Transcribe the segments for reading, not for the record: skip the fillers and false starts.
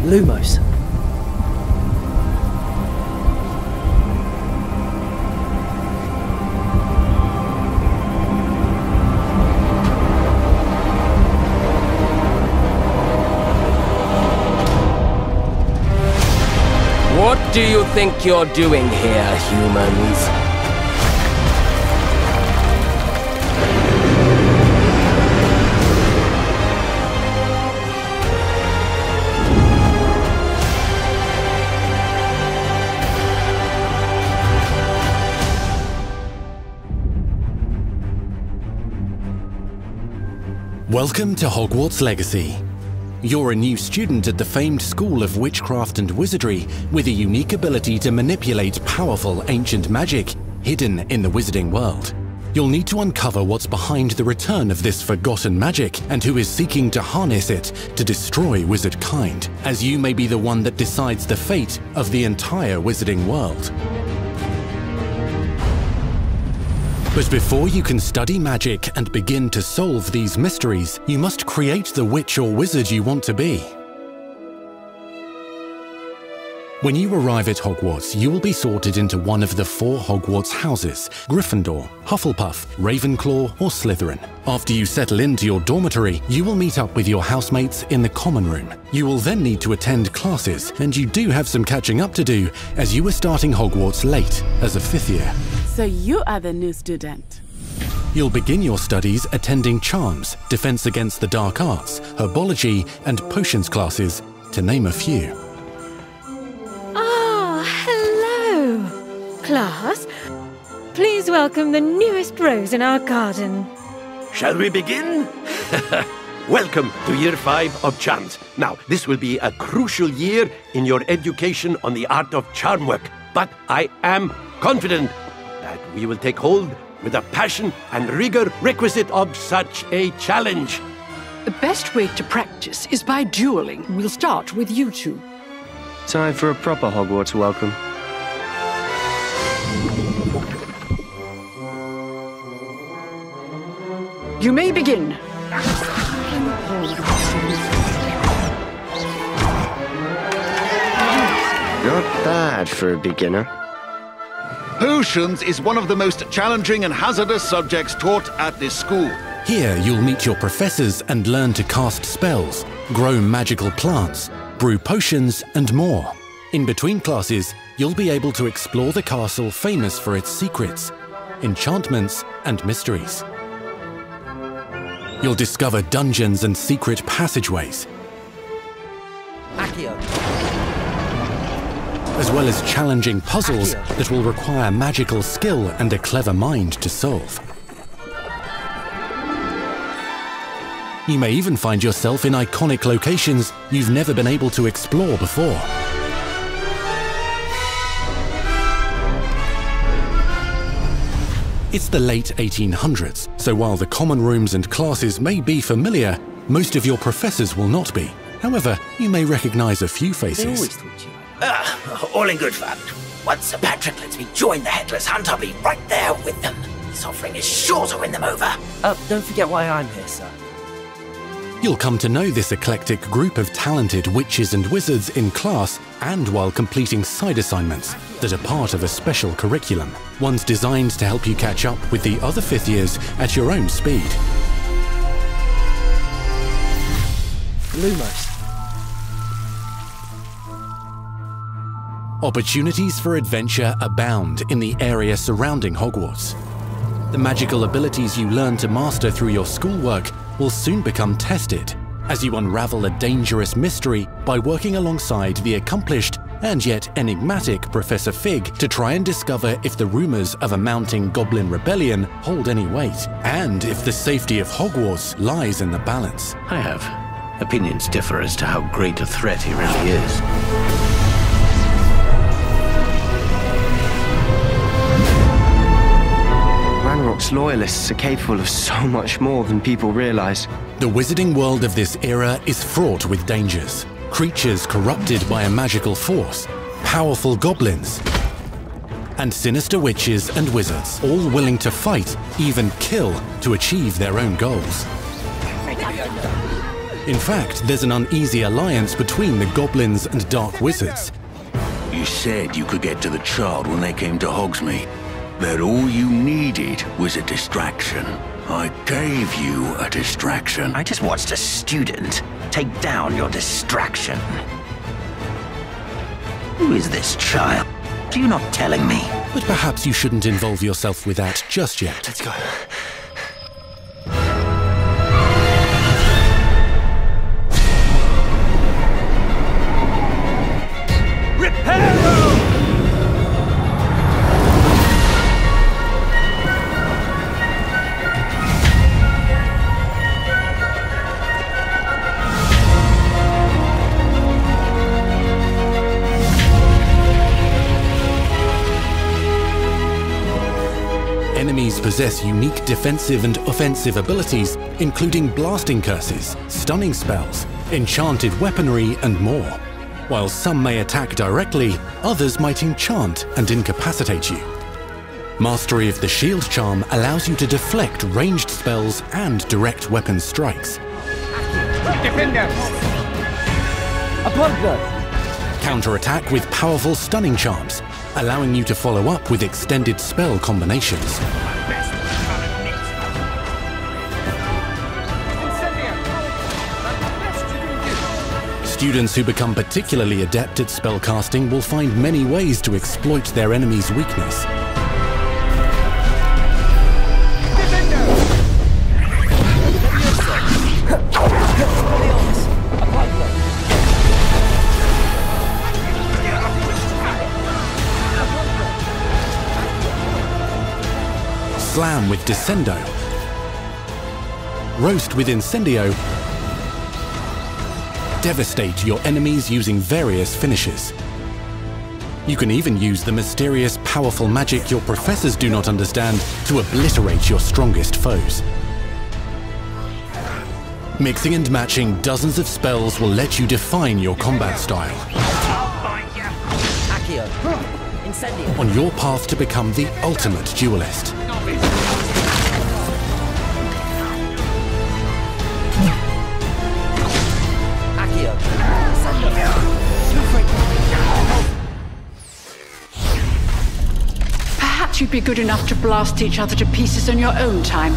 Lumos. What do you think you're doing here, humans? Welcome to Hogwarts Legacy. You're a new student at the famed School of Witchcraft and Wizardry with a unique ability to manipulate powerful ancient magic hidden in the wizarding world. You'll need to uncover what's behind the return of this forgotten magic and who is seeking to harness it to destroy wizard kind, as you may be the one that decides the fate of the entire wizarding world. But before you can study magic and begin to solve these mysteries, you must create the witch or wizard you want to be. When you arrive at Hogwarts, you will be sorted into one of the 4 Hogwarts houses: Gryffindor, Hufflepuff, Ravenclaw, or Slytherin. After you settle into your dormitory, you will meet up with your housemates in the common room. You will then need to attend classes, and you do have some catching up to do, as you are starting Hogwarts late as a 5th year. So you are the new student. You'll begin your studies attending Charms, Defense Against the Dark Arts, Herbology, and Potions classes, to name a few. Hello, class. Please welcome the newest rose in our garden. Shall we begin? Welcome to Year 5 of Charms. Now, this will be a crucial year in your education on the art of charm work, but I am confident that we will take hold with the passion and rigor requisite of such a challenge. The best way to practice is by dueling. We'll start with you two. Time for a proper Hogwarts welcome. You may begin. Not bad for a beginner. Potions is one of the most challenging and hazardous subjects taught at this school. Here you'll meet your professors and learn to cast spells, grow magical plants, brew potions, and more. In between classes, you'll be able to explore the castle famous for its secrets, enchantments, and mysteries. You'll discover dungeons and secret passageways, as well as challenging puzzles that will require magical skill and a clever mind to solve. You may even find yourself in iconic locations you've never been able to explore before. It's the late 1800s, so while the common rooms and classes may be familiar, most of your professors will not be. However, you may recognize a few faces. All in good fun. Once Sir Patrick lets me join the Headless Hunt, I'll be right there with them. This offering is sure to win them over. Don't forget why I'm here, sir. You'll come to know this eclectic group of talented witches and wizards in class and while completing side assignments that are part of a special curriculum, ones designed to help you catch up with the other 5th years at your own speed. Lumos. Opportunities for adventure abound in the area surrounding Hogwarts. The magical abilities you learn to master through your schoolwork will soon become tested as you unravel a dangerous mystery by working alongside the accomplished and yet enigmatic Professor Fig to try and discover if the rumors of a mounting goblin rebellion hold any weight, and if the safety of Hogwarts lies in the balance. I have. Opinions differ as to how great a threat he really is. Hogwarts loyalists are capable of so much more than people realize. The wizarding world of this era is fraught with dangers. Creatures corrupted by a magical force, powerful goblins, and sinister witches and wizards, all willing to fight, even kill, to achieve their own goals. In fact, there's an uneasy alliance between the goblins and dark wizards. You said you could get to the child when they came to Hogsmeade. That all you needed was a distraction. I gave you a distraction. I just watched a student take down your distraction. Who is this child? Are you not telling me? But perhaps you shouldn't involve yourself with that just yet. Let's go. Enemies possess unique defensive and offensive abilities, including blasting curses, stunning spells, enchanted weaponry, and more. While some may attack directly, others might enchant and incapacitate you. Mastery of the shield charm allows you to deflect ranged spells and direct weapon strikes. Defender! Counterattack with powerful stunning charms, allowing you to follow up with extended spell combinations. Students who become particularly adept at spellcasting will find many ways to exploit their enemy's weakness. Slam with Descendo, Roast with Incendio, devastate your enemies using various finishes. You can even use the mysterious, powerful magic your professors do not understand to obliterate your strongest foes. Mixing and matching dozens of spells will let you define your combat style. On your path to become the ultimate duelist. Perhaps you'd be good enough to blast each other to pieces on your own time.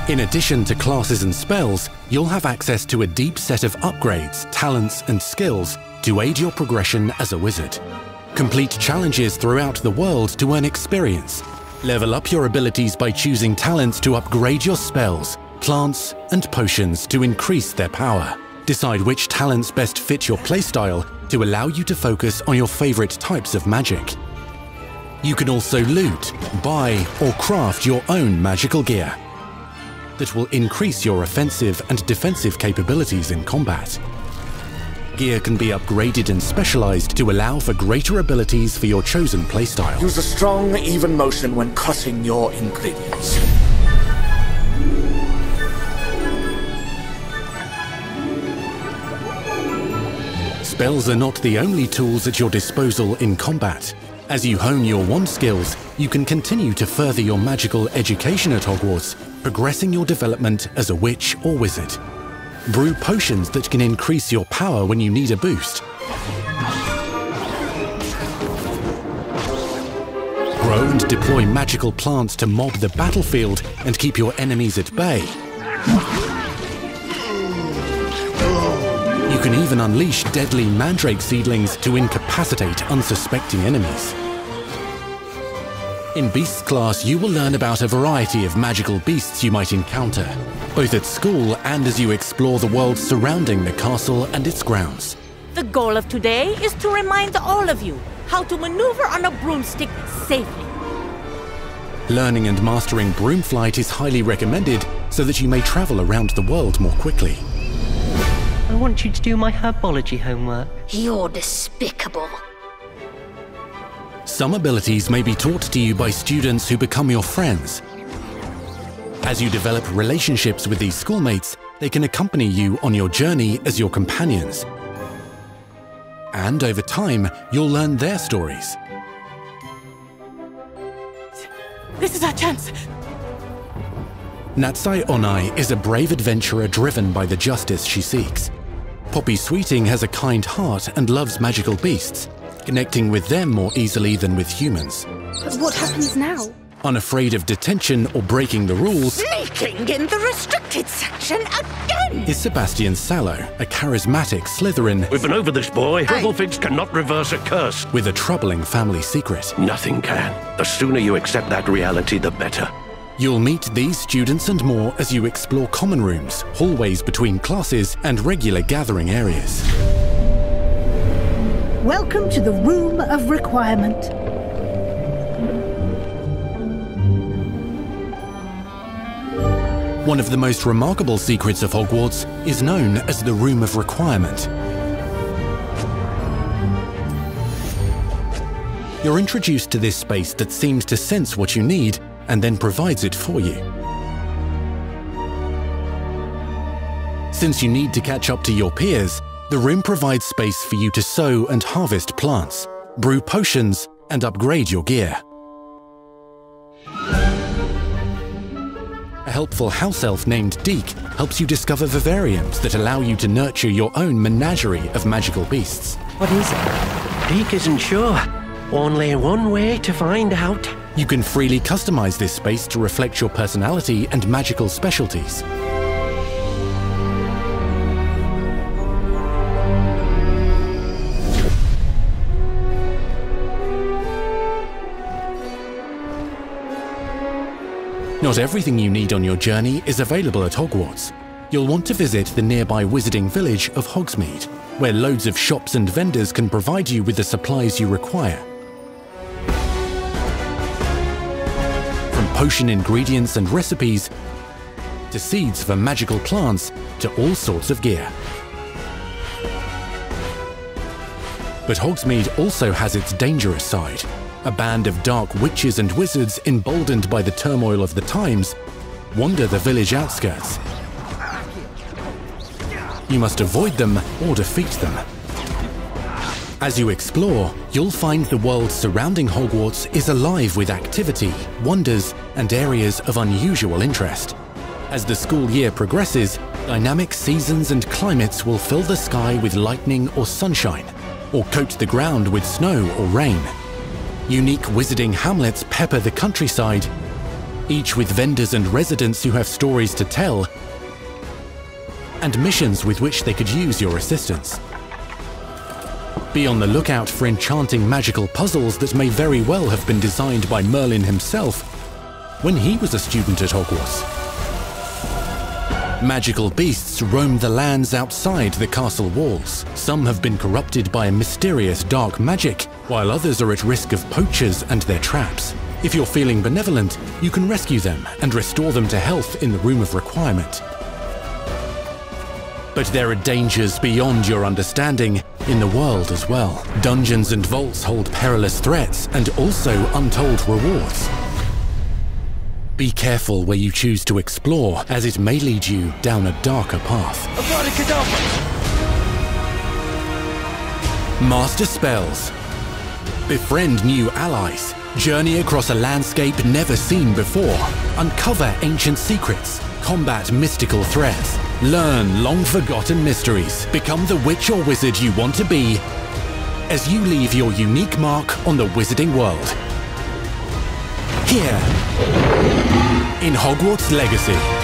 In addition to classes and spells, you'll have access to a deep set of upgrades, talents, and skills to aid your progression as a wizard. Complete challenges throughout the world to earn experience. Level up your abilities by choosing talents to upgrade your spells, plants, and potions to increase their power. Decide which talents best fit your playstyle to allow you to focus on your favorite types of magic. You can also loot, buy, or craft your own magical gear that will increase your offensive and defensive capabilities in combat. Gear can be upgraded and specialized to allow for greater abilities for your chosen playstyle. Use a strong, even motion when cutting your ingredients. Spells are not the only tools at your disposal in combat. As you hone your wand skills, you can continue to further your magical education at Hogwarts, progressing your development as a witch or wizard. Brew potions that can increase your power when you need a boost. Grow and deploy magical plants to mob the battlefield and keep your enemies at bay. You can even unleash deadly mandrake seedlings to incapacitate unsuspecting enemies. In Beasts class, you will learn about a variety of magical beasts you might encounter, both at school and as you explore the world surrounding the castle and its grounds. The goal of today is to remind all of you how to maneuver on a broomstick safely. Learning and mastering broom flight is highly recommended so that you may travel around the world more quickly. I want you to do my herbology homework. You're despicable. Some abilities may be taught to you by students who become your friends. As you develop relationships with these schoolmates, they can accompany you on your journey as your companions. And over time, you'll learn their stories. This is our chance. Natsai Onai is a brave adventurer driven by the justice she seeks. Poppy Sweeting has a kind heart and loves magical beasts, connecting with them more easily than with humans. But what happens now? Unafraid of detention or breaking the rules, Sneaking in the restricted section again! is Sebastian Sallow, a charismatic Slytherin. We've been over this, boy. Pricklefigs cannot reverse a curse. With a troubling family secret. Nothing can. The sooner you accept that reality, the better. You'll meet these students and more as you explore common rooms, hallways between classes, and regular gathering areas. Welcome to the Room of Requirement. One of the most remarkable secrets of Hogwarts is known as the Room of Requirement. You're introduced to this space that seems to sense what you need and then provides it for you. Since you need to catch up to your peers, the room provides space for you to sow and harvest plants, brew potions, and upgrade your gear. A helpful house elf named Deke helps you discover vivariums that allow you to nurture your own menagerie of magical beasts. What is it? Deke isn't sure. Only one way to find out. You can freely customize this space to reflect your personality and magical specialties. Not everything you need on your journey is available at Hogwarts. You'll want to visit the nearby wizarding village of Hogsmeade, where loads of shops and vendors can provide you with the supplies you require. From potion ingredients and recipes, to seeds for magical plants, to all sorts of gear. But Hogsmeade also has its dangerous side. A band of dark witches and wizards, emboldened by the turmoil of the times, wander the village outskirts. You must avoid them or defeat them. As you explore, you'll find the world surrounding Hogwarts is alive with activity, wonders, and areas of unusual interest. As the school year progresses, dynamic seasons and climates will fill the sky with lightning or sunshine, or coat the ground with snow or rain. Unique wizarding hamlets pepper the countryside, each with vendors and residents who have stories to tell, and missions with which they could use your assistance. Be on the lookout for enchanting magical puzzles that may very well have been designed by Merlin himself when he was a student at Hogwarts. Magical beasts roam the lands outside the castle walls. Some have been corrupted by a mysterious dark magic, while others are at risk of poachers and their traps. If you're feeling benevolent, you can rescue them and restore them to health in the Room of Requirement. But there are dangers beyond your understanding in the world as well. Dungeons and vaults hold perilous threats and also untold rewards. Be careful where you choose to explore, as it may lead you down a darker path. Master spells. Befriend new allies. Journey across a landscape never seen before. Uncover ancient secrets. Combat mystical threats. Learn long-forgotten mysteries. Become the witch or wizard you want to be as you leave your unique mark on the wizarding world. Here, in Hogwarts Legacy.